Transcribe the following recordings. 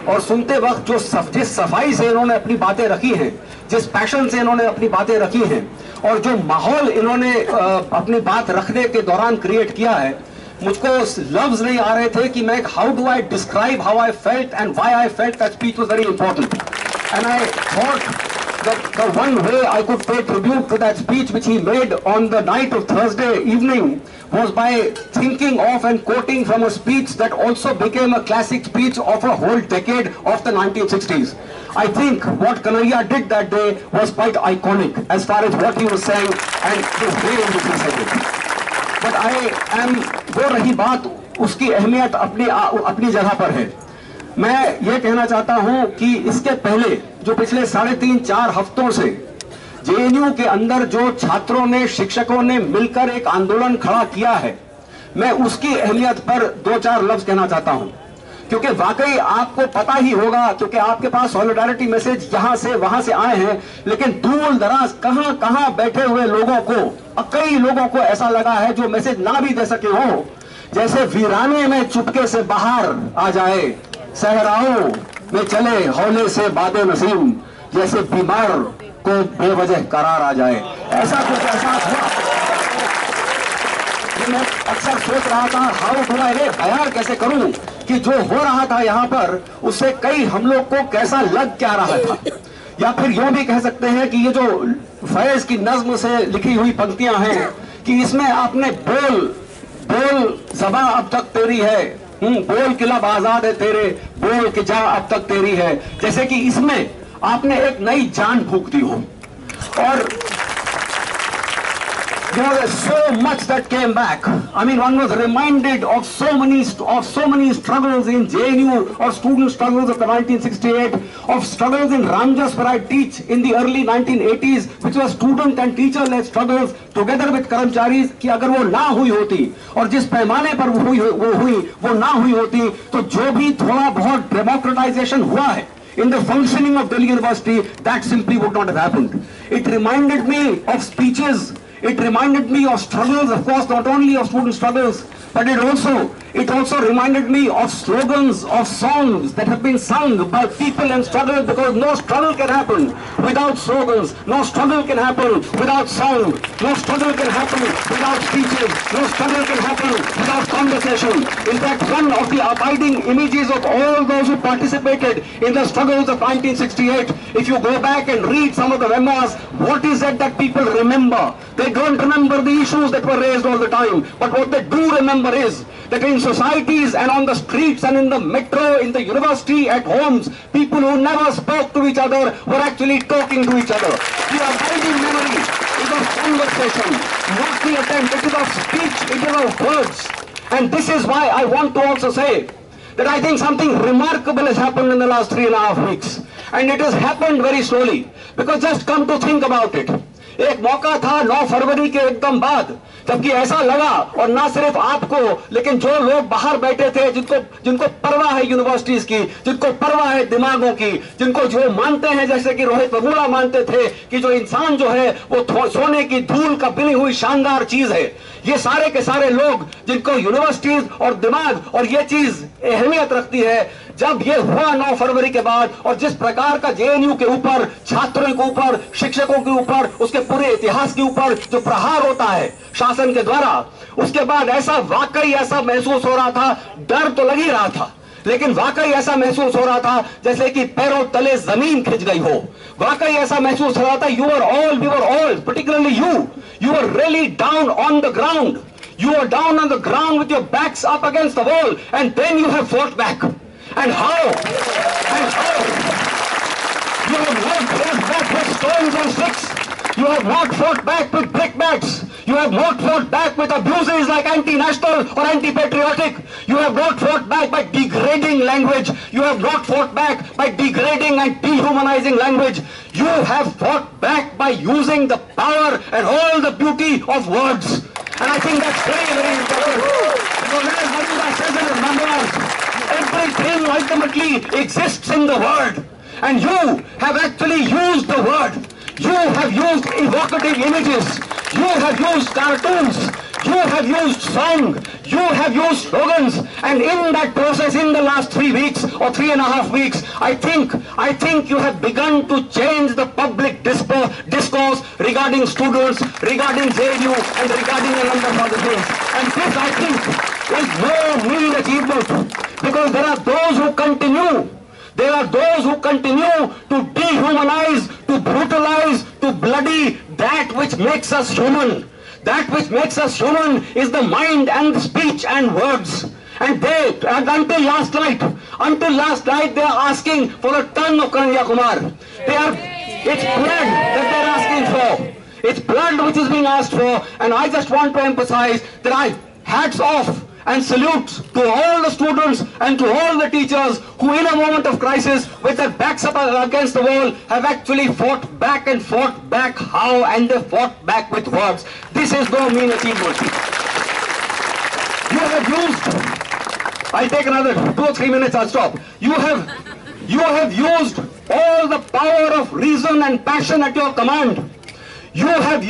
और सुनते वक्त जिस सफाई से इन्होंने अपनी बातें रखी हैं, जिस पैशन से इन्होंने अपनी बातें रखी हैं, और जो माहौल इन्होंने अपनी बात रखने के दौरान क्रिएट किया है, मुझको लफ्ज नहीं आ रहे थे कि मैं how do I describe how I felt and why I felt that speech was very important. And I thought that the one way I could pay tribute to that speech which he made on the night of Thursday evening was by thinking of and quoting from a speech that also became a classic speech of a whole decade of the 1960s. I think what Kanhaiya did that day was quite iconic as far as what he was saying and the way in which he said it. But I am, वो रही बात, उसकी अहमियत अपनी जगह पर है. मैं ये कहना चाहता हूं कि इसके पहले जो पिछले 3.5-4 हफ्तों से जेएनयू के अंदर जो छात्रों ने, शिक्षकों ने मिलकर एक आंदोलन खड़ा किया है, मैं उसकी अहमियत पर 2-4 लफ्ज कहना चाहता हूं. क्योंकि वाकई आपको पता ही होगा, क्योंकि आपके पास सॉलिडारिटी मैसेज यहां से वहां से आए हैं, लेकिन दूर दराज कहां कहां बैठे हुए लोगों को, कई लोगों को ऐसा लगा है जो मैसेज ना भी दे सके हो, जैसे वीराने में चुपके से बाहर आ जाए, सहराओं में चले हौले से बादे नसीम, जैसे बीमार को बेवजह करार आ जाए. ऐसा कुछ एहसास हुआ. मैं अक्सर सोच रहा था हाउ डू आई बयान कैसे करूं कि जो हो रहा था यहाँ पर उससे कई हम लोग को कैसा लग क्या रहा था. या फिर यूं भी कह सकते हैं कि ये जो फैज की नज्म से लिखी हुई पंक्तियां हैं कि इसमें आपने बोल ज़बां अब तक तेरी है, बोल कि लब आजाद है तेरे, बोल कि जा अब तक तेरी है, जैसे कि इसमें आपने एक नई जान फूंक दी हो. और there's so much that came back. I mean, one was reminded of so many struggles in JNU, or student struggles of the 1968, of struggles in Ramjas where I teach in the early 1980s, which was student and teacher-led struggles together with कर्मचारीज, कि अगर वो ना हुई होती और जिस पैमाने पर वो ना हुई होती, तो जो भी थोड़ा बहुत democratization हुआ है in the functioning of Delhi University, that simply would not have happened. It reminded me of speeches. It reminded me of struggles, of course, not only of student struggles, but it also reminded me of slogans, of songs that have been sung by people in struggle, because no struggle can happen without slogans, no struggle can happen without song, no struggle can happen without speeches, no struggle can happen without conversation. In fact, one of the abiding images of all those who participated in the struggles of 1968, if you go back and read some of the memoirs, what is it that people remember? They don't remember the issues that were raised all the time, but what they do remember is that in societies and on the streets and in the metro, in the university, at homes, people who never spoke to each other were actually talking to each other. The abiding memory is of conversation, not the attempt. It is of speech, it is of words. And this is why I want to also say that I think something remarkable has happened in the last 3.5 weeks. And it has happened very slowly. Because just come to think about it. एक मौका था 9 फरवरी के एकदम बाद, जबकि ऐसा लगा, और ना सिर्फ आपको, लेकिन जो लोग बाहर बैठे थे, जिनको परवाह है यूनिवर्सिटीज की, जिनको परवाह है दिमागों की, जिनको जो मानते हैं, जैसे कि रोहित बबूला मानते थे कि जो इंसान जो है वो सोने की धूल का बिनी हुई शानदार चीज है, ये सारे के सारे लोग जिनको यूनिवर्सिटीज और दिमाग और ये चीज अहमियत रखती है, जब ये हुआ 9 फरवरी के बाद, और जिस प्रकार का जेएनयू के ऊपर, छात्रों के ऊपर, शिक्षकों के ऊपर, उसके पूरे इतिहास के ऊपर जो प्रहार होता है शासन के द्वारा, उसके बाद वाकई ऐसा महसूस हो रहा था, डर तो लग ही रहा था, लेकिन वाकई ऐसा महसूस हो रहा था जैसे कि पैरों तले जमीन खिंच गई हो. वाकई ऐसा महसूस हो रहा था, we were all, particularly you were really down on the ground. You were down on the ground with your backs up against the wall, and then you have fought back. And how? You have not fought back with stones and sticks. You have not fought back with brickbats. You have not fought back with abuses like anti-national or anti-patriotic. You have not fought back by degrading language. You have not fought back by degrading and dehumanizing language. You have fought back by using the power and all the beauty of words. And I think that's very, very important. Because as Harita says in his memoirs, everything ultimately exists in the word. And you have actually used the word. You have used evocative images. You have used cartoons. You have used song, you have used slogans, and in that process, in the last 3 weeks or 3.5 weeks, I think you have begun to change the public discourse regarding students, regarding JNU, and regarding a number of other things. And this, I think, is no mean achievement, because there are those who continue. There are those who continue to dehumanize, to brutalize, to bloody that which makes us human. That which makes us human is the mind and the speech and words. And until last night, they are asking for a ton of Kanyakumar. It's blood that they are asking for. It's blood which is being asked for. And I just want to emphasize that hats off and salute to all the students and to all the teachers who in a moment of crisis, with their backs up against the wall, have actually fought back and fought back. How? And they fought back with words. This is no mean achievement. You have used, I'll take another 2 or 3 minutes, I'll stop. You have used all the power of reason and passion at your command. You have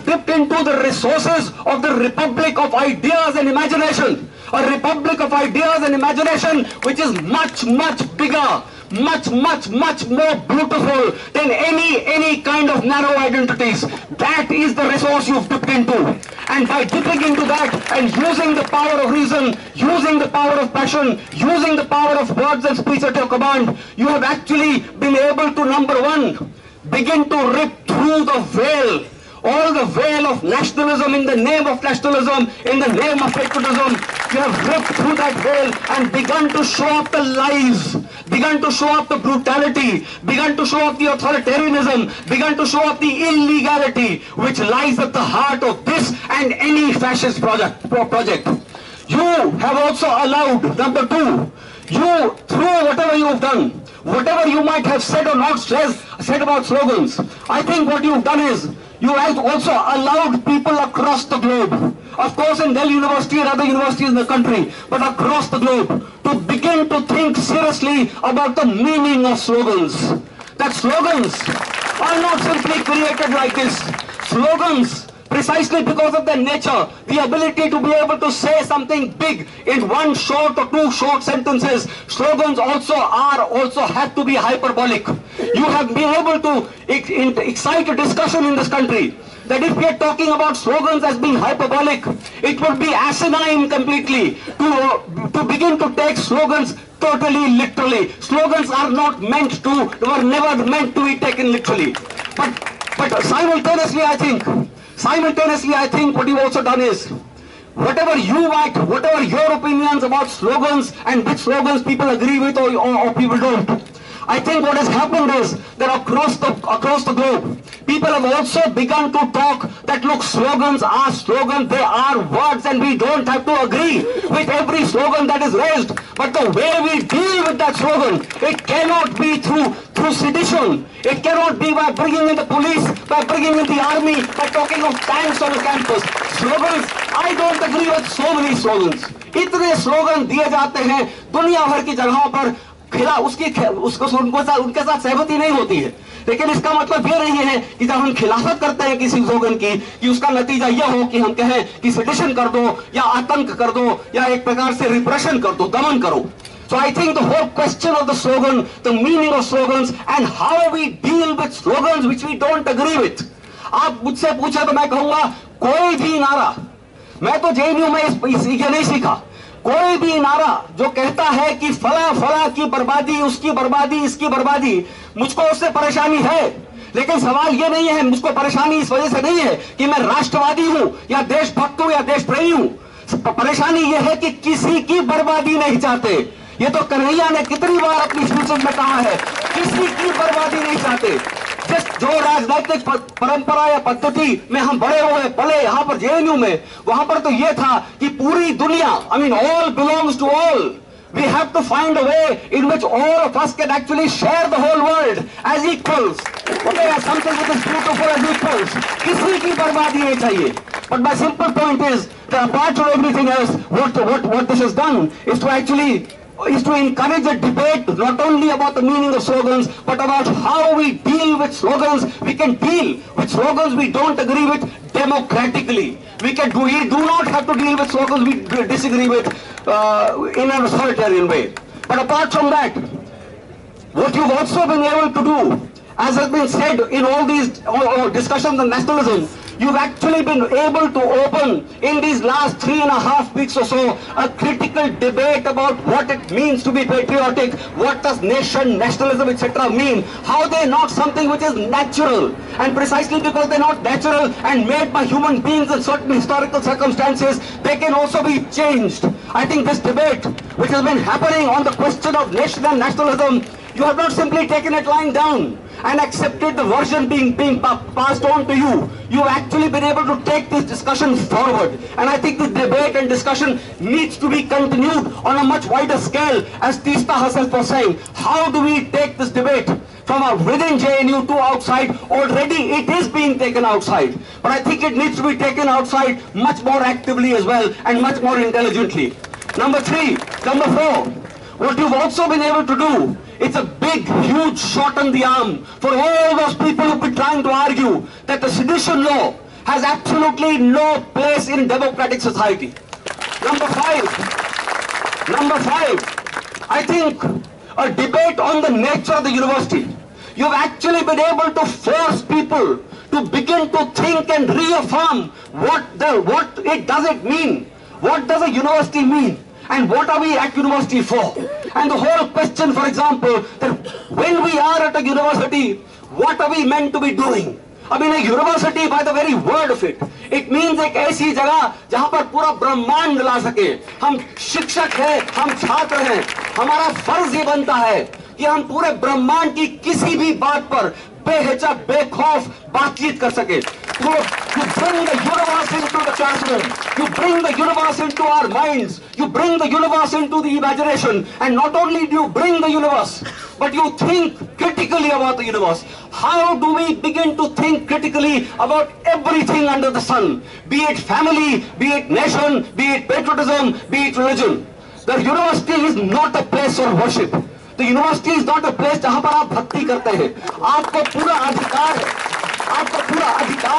dipped into the resources of the Republic of Ideas and Imagination. A republic of ideas and imagination which is much, much bigger, much more beautiful than any kind of narrow identities. That is the resource you've dipped into. And by dipping into that and using the power of reason, using the power of passion, using the power of words and speech at your command, you have actually been able to, number one, begin to rip through the veil. All the veil of nationalism, in the name of nationalism, in the name of patriotism. You have ripped through that veil and begun to show up the lies, begun to show up the brutality, begun to show up the authoritarianism, begun to show up the illegality which lies at the heart of this and any fascist project. You have also allowed, number two, through whatever you have done, whatever you might have said or not said about slogans, I think what you've done is, you have also allowed people across the globe, of course in Delhi University and other universities in the country, but across the globe, to begin to think seriously about the meaning of slogans. That slogans are not simply created like this. Slogans, precisely because of their nature, the ability to be able to say something big in one short or two short sentences, slogans also have to be hyperbolic. You have been able to excite a discussion in this country that if we are talking about slogans as being hyperbolic, it would be asinine completely to begin to take slogans totally literally. Slogans were never meant to be taken literally. But simultaneously, I think what you've also done is, whatever your opinions about slogans and which slogans people agree with or people don't, I think what has happened is that across the globe, people have also begun to talk that look, slogans are slogans, they are words, and we don't have to agree with every slogan that is raised. But the way we deal with that slogan, it cannot be through sedition. It cannot be by bringing in the police, by bringing in the army, by talking of tanks on the campus. Slogans, I don't agree with so many slogans. इतने slogan दिए जाते हैं दुनिया भर की जगहों पर, उनके साथ सहमति नहीं होती है, लेकिन इसका मतलब ये नहीं है कि जब हम खिलाफत करते हैं किसी स्लोगन की, कि उसका नतीजा यह हो कि हम कहें कि सेडिशन कर दो या आतंक कर दो या एक प्रकार से रिप्रेशन कर दो, दमन करो. So I think the whole question of the slogan, the meaning of slogans and how we deal with slogans which we don't agree with. आप मुझसे पूछे तो मैं कहूंगा कोई भी नारा, मैं तो जेएनयू में ये नहीं सीखा, कोई भी नारा जो कहता है कि फला की बर्बादी, उसकी बर्बादी, इसकी बर्बादी, मुझको उससे परेशानी है. लेकिन सवाल ये नहीं है, मुझको परेशानी इस वजह से नहीं है कि मैं राष्ट्रवादी हूं या देशभक्त हूं या देशप्रेमी हूं. परेशानी ये है कि किसी की बर्बादी नहीं चाहते. ये तो कन्हैया ने कितनी बार अपनी स्पीचेस में कहा है, किसी की बर्बादी नहीं चाहते. जो राजनीतिक परंपरा या पद्धति में हम बड़े हुए पले यहाँ पर जेएनयू में, वहां पर तो ये था कि पूरी दुनिया, I mean all belongs to all. We have to find a way in which all of us can actually share the whole world as equals. Okay, as something which is beautiful as equals. किसी की बर्बादी नहीं चाहिए. But my simple point is that apart from everything else, what this has done is to actually is to encourage a debate not only about the meaning of slogans, but about how we deal with slogans. We can deal with slogans we don't agree with democratically. We do not have to deal with slogans we disagree with in an authoritarian way. But apart from that, what you've also been able to do, as has been said in all these discussions on nationalism, you've actually been able to open in these last 3.5 weeks or so a critical debate about what it means to be patriotic, what does nation, nationalism, etc. mean, how they're not something which is natural, and precisely because they're not natural and made by human beings in certain historical circumstances, they can also be changed. I think this debate which has been happening on the question of nation and nationalism, you have not simply taken it lying down and accepted the version being passed on to you. You've actually been able to take this discussion forward. And I think the debate and discussion needs to be continued on a much wider scale, as Tista herself was saying. How do we take this debate from within JNU to outside? Already it is being taken outside. But I think it needs to be taken outside much more actively as well and much more intelligently. Number four, what you've also been able to do, it's a big, huge shot on the arm for all those people who've been trying to argue that the sedition law has absolutely no place in democratic society. Number five, I think a debate on the nature of the university. You've actually been able to force people to begin to think and reaffirm what it does mean. What does a university mean? And what are we at university for? And the whole question, for example, that when we are at a university, what are we meant to be doing? I mean, a university, by the very word of it, it means एक ऐसी जगह जहाँ पर पूरा ब्रह्मांड ला सके. हम शिक्षक हैं, हम छात्र हैं, हमारा फर्ज ये बनता है कि हम पूरे ब्रह्मांड की किसी भी बात पर बेहिचक, बेखौफ बातचीत कर सके. You bring the universe into the classroom. You bring the universe into our minds. You bring the universe into the imagination. And not only do you bring the universe, but you think critically about the universe. How do we begin to think critically about everything under the sun? Be it family, be it nation, be it patriotism, be it religion. The university is not a place of worship. The university is not a place जहाँ पर आप भक्ति करते हैं. आपको पूरा अधिकार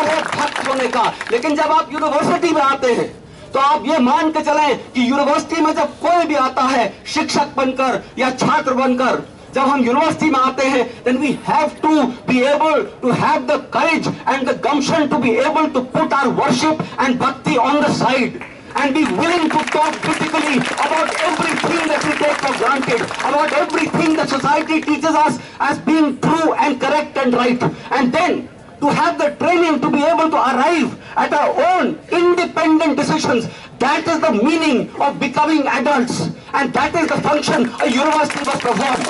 है भक्त होने का. लेकिन जब आप यूनिवर्सिटी में आते हैं तो आप ये मान के चलें कि यूनिवर्सिटी में जब कोई भी आता है शिक्षक बनकर या छात्र बनकर, जब हम यूनिवर्सिटी में आते हैं, then we have to be able to have the courage and the gumption to be able to put our worship and bhakti on the side and be willing to talk critically about everything that we take for granted, about everything that society teaches us as being true and correct and right. And then to have the training to be able to arrive at our own independent decisions. That is the meaning of becoming adults, and that is the function a university must perform.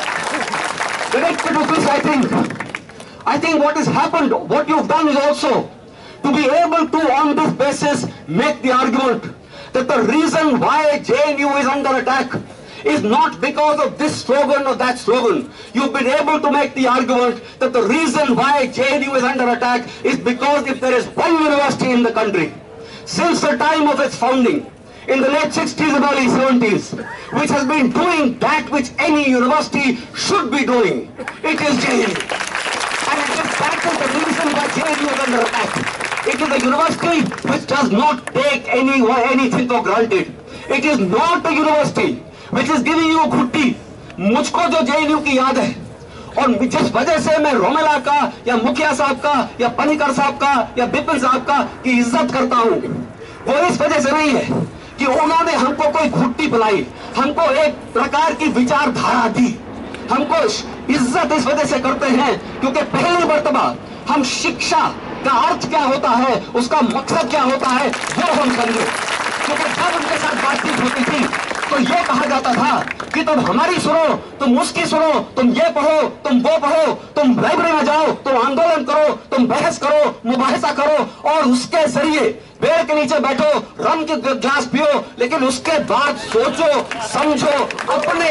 Connected to this, I think what has happened, what you've done is also to be able to, on this basis, make the argument that the reason why JNU is under attack is not because of this slogan or that slogan. You've been able to make the argument that the reason why JNU is under attack is because if there is one university in the country, since the time of its founding, in the late 60s and early 70s, which has been doing that which any university should be doing, it is JNU. And that is the reason why JNU is under attack. It is a university which does not take anything for granted. It is not a university which is giving you घुट्टी. मुझको जो JNU की याद है और जिस वजह से मैं रोमेला का या मुखिया साहब का या पनिकर साहब का या बिपिन साहब का की इज्जत करता हूँ, वो इस वजह से नहीं है कि उन्होंने हमको कोई घुट्टी पिलाई, हमको एक प्रकार की विचारधारा दी. हमको इज्जत इस वजह से करते हैं क्योंकि पहली मर्तबा हम शिक्षा का अर्थ क्या होता है, उसका मकसद क्या होता है, वो हम समझे. क्योंकि जब उनके साथ बातचीत होती थी तो ये कहा जाता था कि तुम हमारी सुनो, तुम उसकी सुनो, तुम ये पढ़ो, तुम वो पढ़ो, तुम लाइब्रेरी में जाओ, तुम आंदोलन करो, तुम बहस करो, मुबाहिसा करो और उसके जरिए पेड़ के नीचे बैठो, रम के ग्लास पियो, लेकिन उसके बाद सोचो, समझो, अपने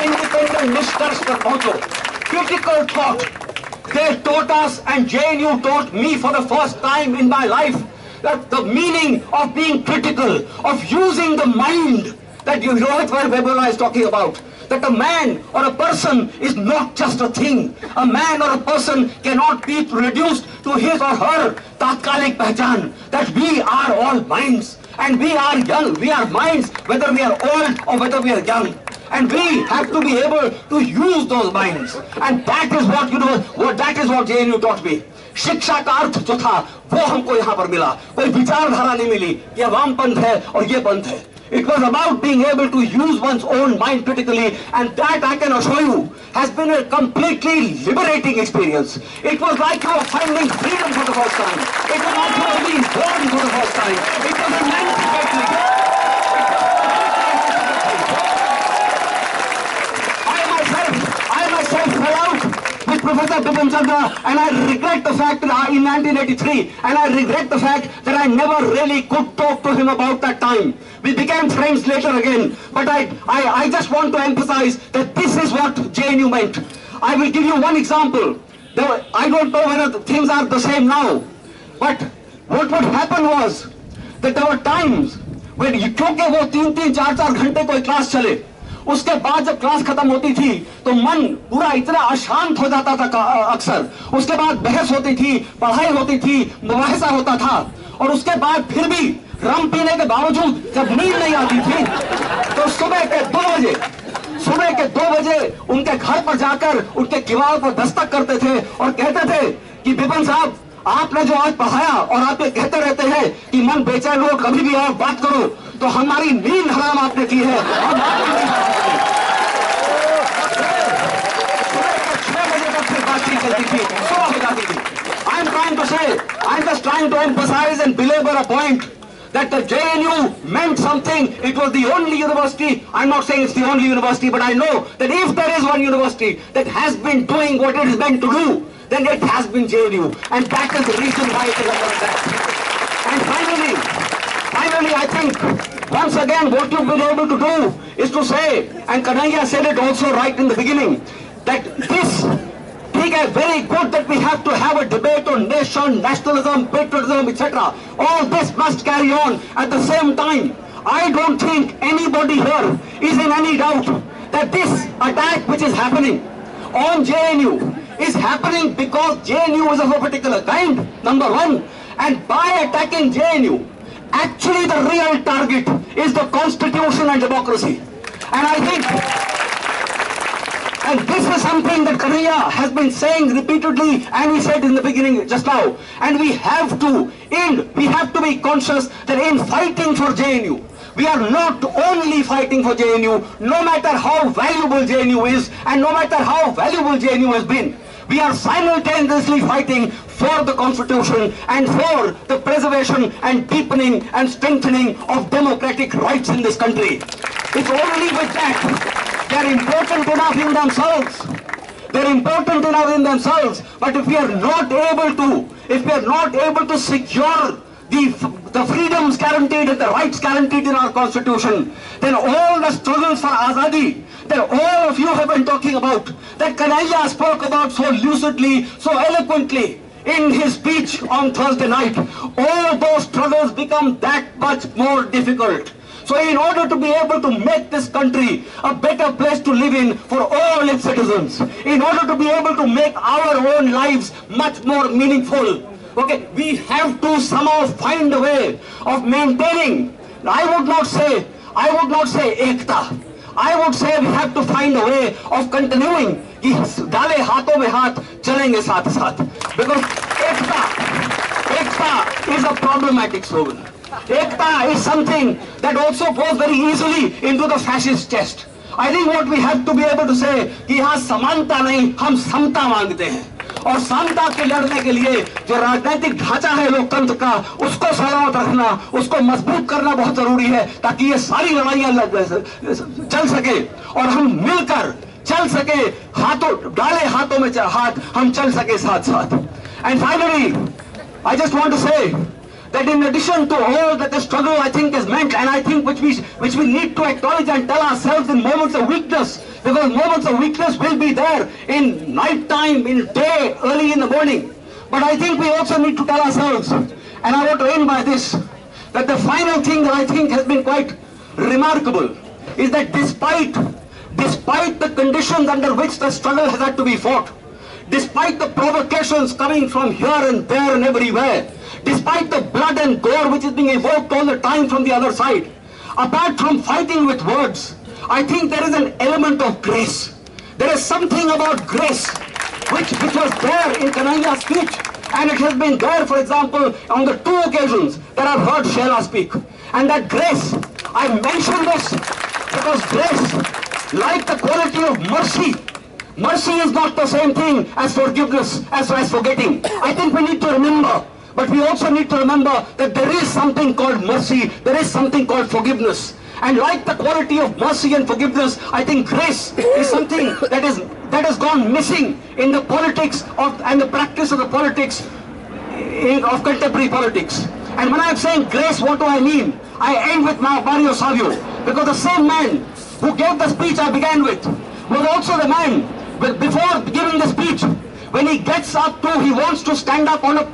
इंडिपेंडेंट निष्कर्ष पर पहुंचो. Critical thought. They taught us, and JNU taught me for the first time in my life, that the meaning of being critical, of using the mind that Rohit Vebula is talking about. That a man or a person is not just a thing. A man or a person cannot be reduced to his or her tatkalik pehchan. That we are all minds. And we are young. We are minds, whether we are old or whether we are young. And we have to be able to use those minds. And that is what JNU taught me. शिक्षा का अर्थ जो था वो हमको यहाँ पर मिला. कोई विचारधारा नहीं मिली. ये वामपंथ है और ये पंथ है. It was about being able to use one's own mind critically, and that, I can assure you, has been a completely liberating experience. It was like you were finding freedom for the first time. It was like you were being born for the first time. It was emancipating. I myself fell out with Professor Bipin Chandra, and I regret the fact that in 1983, and I regret the fact that I never really could talk to him about that time. We became friends later again, but I just want to emphasize that this is what JNU meant. I will give you one example. I don't know whether things are the same now, but what would happen was that there were times when क्योंकि वो 3-4 घंटे कोई class चले, उसके बाद जब class खत्म होती थी तो मन पूरा इतना अशांत हो जाता था अक्सर. उसके बाद बहस होती थी, पढ़ाई होती थी, मुबाहिसा होता था, और उसके बाद फिर भी रम पीने के बावजूद जब नींद नहीं आती थी तो सुबह के 2 बजे उनके घर पर जाकर उनके किवाड़ पर दस्तक करते थे और कहते थे कि बिपिन साहब, आपने जो आज पढ़ाया और आप ये कहते रहते हैं कि मन बेचैन हो, कभी भी आओ बात करो, तो हमारी नींद हराम आपने की है. हम 6 बजे तक फिर बातचीत चलती थी, सुबह हो जाती थी. I'm just trying to emphasize and belabor a point that the JNU meant something. It was the only university. I'm not saying it's the only university, but I know that if there is one university that has been doing what it is meant to do, then it has been JNU. And that is the reason why it is under attack. And finally, I think, once again, what you've been able to do is to say, and Kanhaiya said it also right in the beginning, that this, very good that we have to have a debate on nation, nationalism, patriotism, etc. All this must carry on. At the same time, I don't think anybody here is in any doubt that this attack which is happening on JNU is happening because JNU is of a particular kind, number one. And by attacking JNU, actually the real target is the constitution and democracy. And I think, and this is something that Kanhaiya has been saying repeatedly, and he said in the beginning just now. And we have to be conscious that in fighting for JNU, we are not only fighting for JNU, no matter how valuable JNU is, and no matter how valuable JNU has been. We are simultaneously fighting for the constitution and for the preservation and deepening and strengthening of democratic rights in this country. It's only with that. They're important enough in themselves. They're important enough in themselves. But if we are not able to secure the freedoms guaranteed and the rights guaranteed in our constitution, then all the struggles for azadi that all of you have been talking about, that Kanhaiya spoke about so lucidly, so eloquently in his speech on Thursday night, all those struggles become that much more difficult. So in order to be able to make this country a better place to live in for all its citizens, in order to be able to make our own lives much more meaningful, okay, we have to somehow find a way of maintaining, I would not say ekta. I would say we have to find a way of continuing कि डाले हाथों में हाथ चलेंगे साथ साथ, because ekta is a problematic slogan. Ekta is something that also goes very easily into the fascist chest. I think what we have to be able to say कि यहाँ समानता नहीं, हम समता मांगते हैं, और समता के लड़ने के लिए जो राजनीतिक ढांचा है लोकतंत्र का, उसको सलामत रखना, उसको मजबूत करना बहुत जरूरी है, ताकि ये सारी लड़ाइयाँ चल सके और हम मिलकर चल सके, डाले हाथों में हाथ हम चल सके साथ साथ. And finally, I just want to say that in addition to all that the struggle I think is meant, and I think which we need to acknowledge and tell ourselves in moments of weakness, because moments of weakness will be there in night time, in day, early in the morning. But I think we also need to tell ourselves, and I want to end by this, that the final thing that I think has been quite remarkable is that despite the conditions under which the struggle has had to be fought, despite the provocations coming from here and there and everywhere, despite the blood and gore which is being evoked all the time from the other side, apart from fighting with words, I think there is an element of grace. There is something about grace which was there in Kanhaiya's speech, and it has been there, for example, on the 2 occasions that I've heard Sheila speak. And that grace, I mention this because grace, like the quality of mercy, mercy is not the same thing as forgiveness, as forgetting. I think we need to remember, but we also need to remember that there is something called mercy, there is something called forgiveness. And like the quality of mercy and forgiveness, I think grace is something that has gone missing in the politics and the practice of the politics of contemporary politics. And when I'm saying grace, what do I mean? I end with Mario Savio, because the same man who gave the speech I began with was also the man, before giving the speech, when he gets up he wants to stand up on a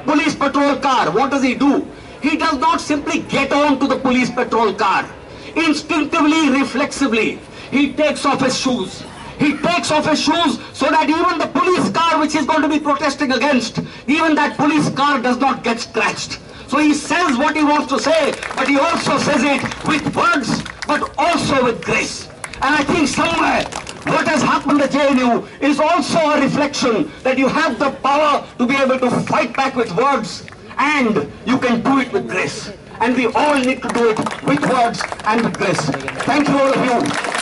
police patrol car. What does he do? He does not simply get on to the police patrol car. Instinctively, reflexively, he takes off his shoes. He takes off his shoes so that even the police car which he's going to be protesting against, even that police car does not get scratched. So he says what he wants to say, but he also says it with words, but also with grace. And I think somewhere what has happened at JNU is also a reflection that you have the power to be able to fight back with words, and you can do it with grace. And we all need to do it with words and with grace. Thank you, all of you.